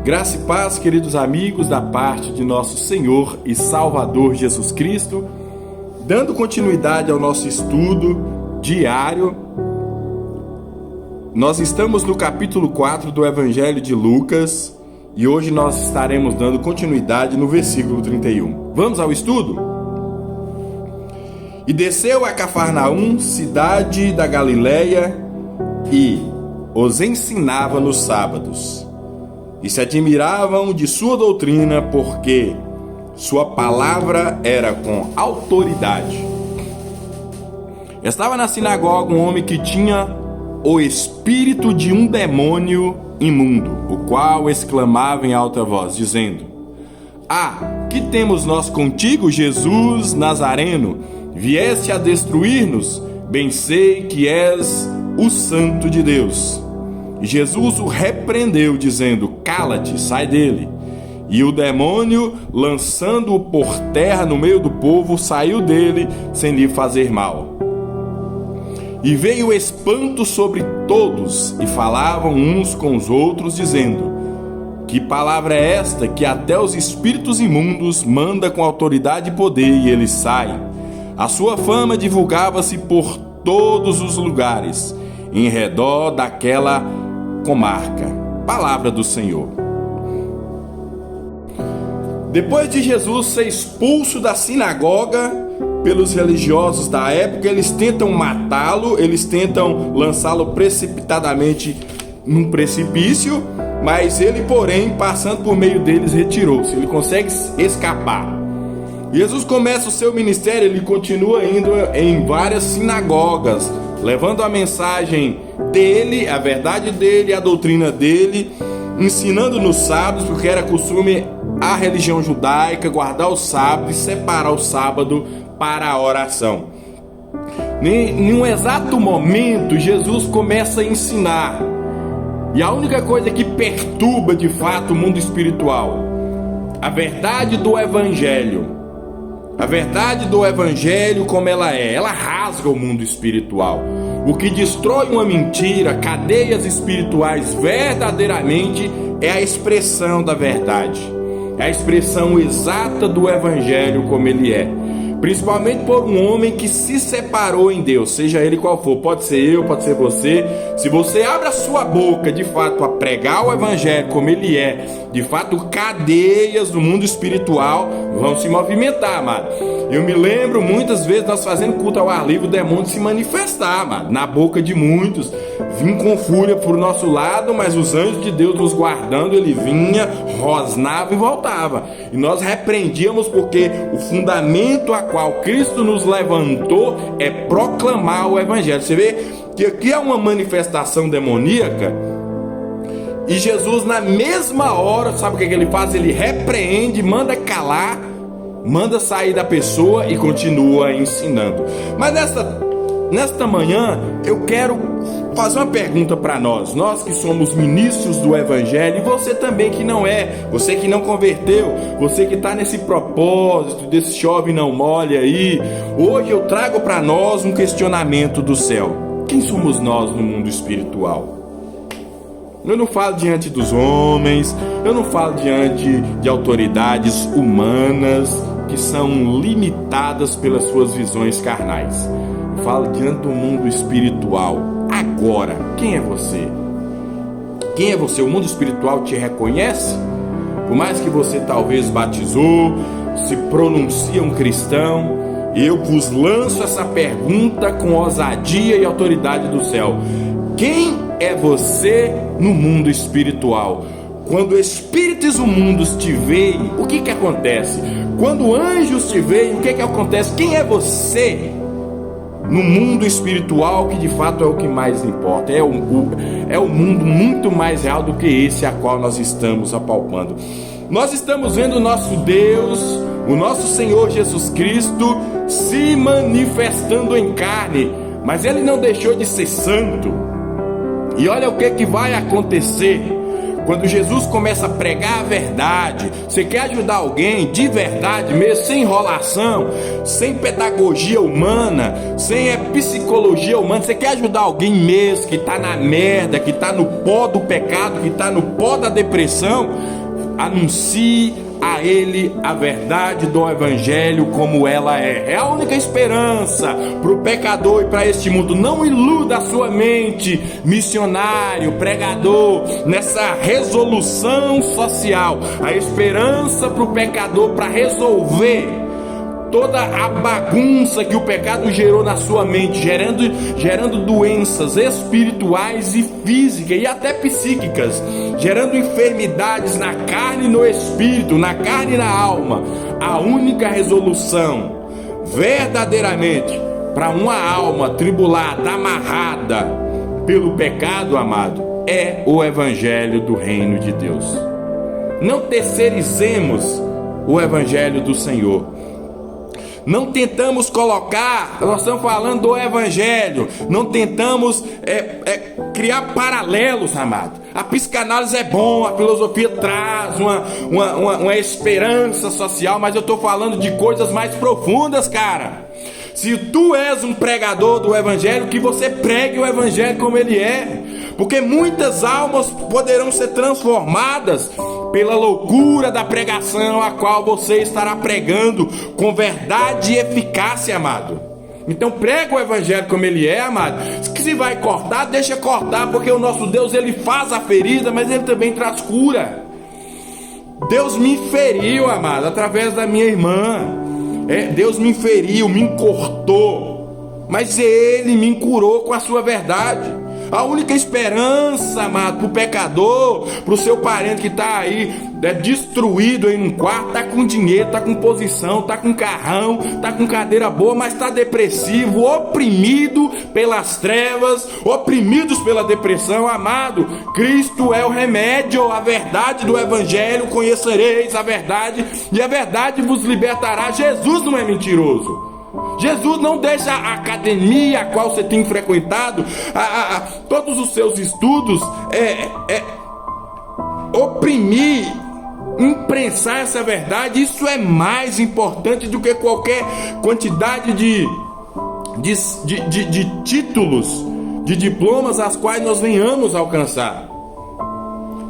Graça e paz, queridos amigos, da parte de nosso Senhor e Salvador Jesus Cristo, dando continuidade ao nosso estudo diário. Nós estamos no capítulo 4 do Evangelho de Lucas e hoje nós estaremos dando continuidade no versículo 31. Vamos ao estudo? E desceu a Cafarnaum, cidade da Galileia, e os ensinava nos sábados. E se admiravam de sua doutrina, porque sua palavra era com autoridade. Estava na sinagoga um homem que tinha o espírito de um demônio imundo, o qual exclamava em alta voz, dizendo: que temos nós contigo, Jesus Nazareno? Vieste a destruir-nos? Bem sei que és o Santo de Deus. E Jesus o repreendeu, dizendo: cala-te, sai dele. E o demônio, lançando-o por terra no meio do povo, saiu dele sem lhe fazer mal. E veio espanto sobre todos, e falavam uns com os outros, dizendo: que palavra é esta, que até os espíritos imundos manda com autoridade e poder, e eles saem? A sua fama divulgava-se por todos os lugares, em redor daquela comarca. Palavra do Senhor. Depois de Jesus ser expulso da sinagoga pelos religiosos da época, eles tentam matá-lo, eles tentam lançá-lo precipitadamente num precipício, mas ele, porém, passando por meio deles, retirou-se. Ele consegue escapar. Jesus começa o seu ministério, ele continua indo em várias sinagogas, levando a mensagem dele, a verdade dele, a doutrina dele, ensinando nos sábados, porque era costume a religião judaica guardar o sábado e separar o sábado para a oração. Em um exato momento, Jesus começa a ensinar, e a única coisa que perturba de fato o mundo espiritual, a verdade do Evangelho. A verdade do Evangelho como ela é, ela rasga o mundo espiritual. O que destrói uma mentira, cadeias espirituais verdadeiramente, é a expressão da verdade. É a expressão exata do Evangelho como ele é. Principalmente por um homem que se separou em Deus, seja ele qual for, pode ser eu, pode ser você. Se você abre a sua boca de fato a pregar o Evangelho como ele é, de fato cadeias do mundo espiritual vão se movimentar, amado. Eu me lembro muitas vezes nós fazendo culto ao ar livre, o demônio se manifestar, amado, na boca de muitos, vim com fúria por nosso lado, mas os anjos de Deus nos guardando, ele vinha, rosnava e voltava. E nós repreendíamos, porque o fundamento a qual Cristo nos levantou é proclamar o Evangelho. Você vê que aqui é uma manifestação demoníaca, e Jesus na mesma hora, sabe o que ele faz? Ele repreende, manda calar, manda sair da pessoa e continua ensinando. Mas nesta manhã eu quero fazer uma pergunta para nós que somos ministros do Evangelho, e você também que não é, você que não converteu, você que está nesse propósito desse chove não molha aí. Hoje eu trago para nós um questionamento do céu: quem somos nós no mundo espiritual? Eu não falo diante dos homens, eu não falo diante de autoridades humanas que são limitadas pelas suas visões carnais. Eu falo diante do mundo espiritual. Agora, quem é você? Quem é você? O mundo espiritual te reconhece? Por mais que você talvez batizou, se pronuncia um cristão, eu vos lanço essa pergunta com ousadia e autoridade do céu: quem é você no mundo espiritual? Quando espíritos imundos te veem, o que acontece? Quando anjos te veem, o que acontece? Quem é você no mundo espiritual, que de fato é o que mais importa? É um mundo muito mais real do que esse a qual nós estamos apalpando. Nós estamos vendo o nosso Deus, o nosso Senhor Jesus Cristo, se manifestando em carne, mas ele não deixou de ser santo. E olha o que vai acontecer Quando Jesus começa a pregar a verdade, você quer ajudar alguém de verdade mesmo, sem enrolação, sem pedagogia humana, sem psicologia humana, você quer ajudar alguém mesmo que está na merda, que está no pó do pecado, que está no pó da depressão, anuncie a ele a verdade do evangelho como ela é. É a única esperança para o pecador e para este mundo. Não iluda a sua mente, missionário, pregador, nessa resolução social. A esperança para o pecador para resolver toda a bagunça que o pecado gerou na sua mente, gerando doenças espirituais e físicas e até psíquicas, gerando enfermidades na carne e no espírito, na carne e na alma. A única resolução verdadeiramente para uma alma tribulada, amarrada pelo pecado, amado, é o evangelho do reino de Deus. Não terceirizemos o evangelho do Senhor. Não tentamos colocar, nós estamos falando do evangelho, não tentamos criar paralelos, amado. A psicanálise é bom, a filosofia traz uma esperança social, mas eu estou falando de coisas mais profundas, cara. Se tu és um pregador do evangelho, que você pregue o evangelho como ele é, porque muitas almas poderão ser transformadas pela loucura da pregação a qual você estará pregando com verdade e eficácia, amado. Então prega o evangelho como ele é, amado. Se vai cortar, deixa cortar, porque o nosso Deus, ele faz a ferida, mas ele também traz cura. Deus me feriu, amado, através da minha irmã. Deus me feriu, me encortou, mas ele me curou com a sua verdade. A única esperança, amado, para o pecador, para o seu parente que está aí destruído aí num quarto, está com dinheiro, está com posição, está com carrão, está com cadeira boa, mas está depressivo, oprimido pelas trevas, oprimidos pela depressão, amado, Cristo é o remédio, a verdade do evangelho, conhecereis a verdade e a verdade vos libertará. Jesus não é mentiroso. Jesus não deixa a academia a qual você tem frequentado, todos os seus estudos, oprimir, imprensar essa verdade. Isso é mais importante do que qualquer quantidade de títulos, de diplomas as quais nós venhamos alcançar.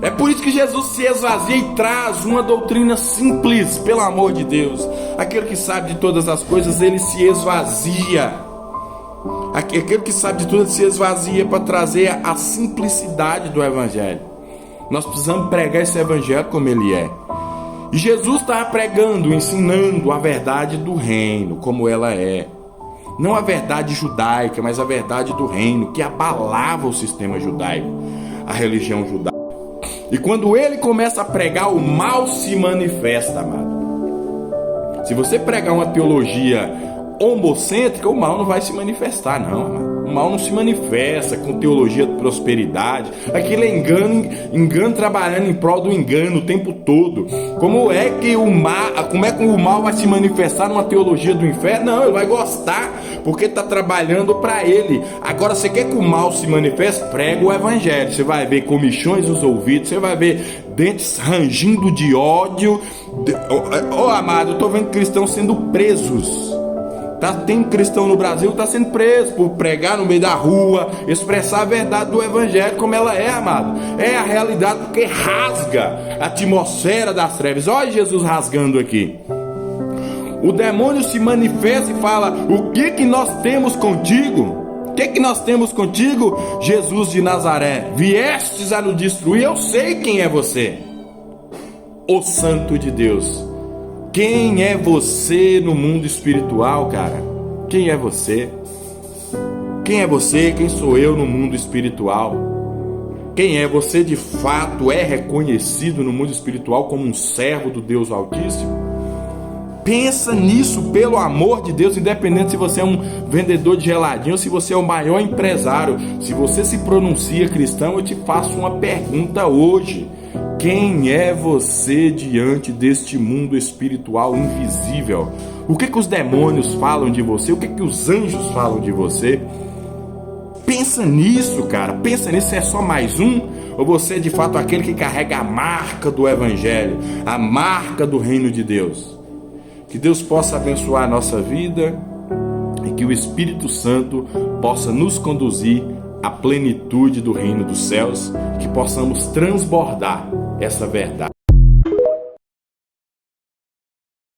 É por isso que Jesus se esvazia e traz uma doutrina simples, pelo amor de Deus. Aquele que sabe de todas as coisas, ele se esvazia. Aquele que sabe de tudo se esvazia para trazer a simplicidade do evangelho. Nós precisamos pregar esse evangelho como ele é. E Jesus estava pregando, ensinando a verdade do reino, como ela é. Não a verdade judaica, mas a verdade do reino, que abalava o sistema judaico, a religião judaica. E quando ele começa a pregar, o mal se manifesta, amado. Se você pregar uma teologia homocêntrica, o mal não vai se manifestar, não, amado. O mal não se manifesta com teologia de prosperidade. Aquilo é engano trabalhando em prol do engano o tempo todo. Como é que o mal vai se manifestar numa teologia do inferno? Não, ele vai gostar, porque está trabalhando para ele. Agora, você quer que o mal se manifeste? Prega o evangelho. Você vai ver comichões nos ouvidos, você vai ver dentes rangindo de ódio. Amado, eu estou vendo cristãos sendo presos. Tem cristão no Brasil que está sendo preso por pregar no meio da rua, expressar a verdade do evangelho como ela é, amado. É a realidade, porque rasga a atmosfera das trevas. Olha Jesus rasgando aqui. O demônio se manifesta e fala: o que nós temos contigo? O que nós temos contigo, Jesus de Nazaré? Viestes a nos destruir? Eu sei quem é você, o Santo de Deus. Quem é você no mundo espiritual, cara? Quem é você? Quem é você? Quem sou eu no mundo espiritual? Quem é você de fato? É reconhecido no mundo espiritual como um servo do Deus Altíssimo? Pensa nisso, pelo amor de Deus, independente se você é um vendedor de geladinho ou se você é o maior empresário. Se você se pronuncia cristão, eu te faço uma pergunta hoje. Quem é você diante deste mundo espiritual invisível? O que os demônios falam de você? O que os anjos falam de você? Pensa nisso, cara. Pensa nisso. É só mais um? Ou você é de fato aquele que carrega a marca do Evangelho, a marca do reino de Deus? Que Deus possa abençoar a nossa vida e que o Espírito Santo possa nos conduzir à plenitude do reino dos céus, que possamos transbordar essa verdade.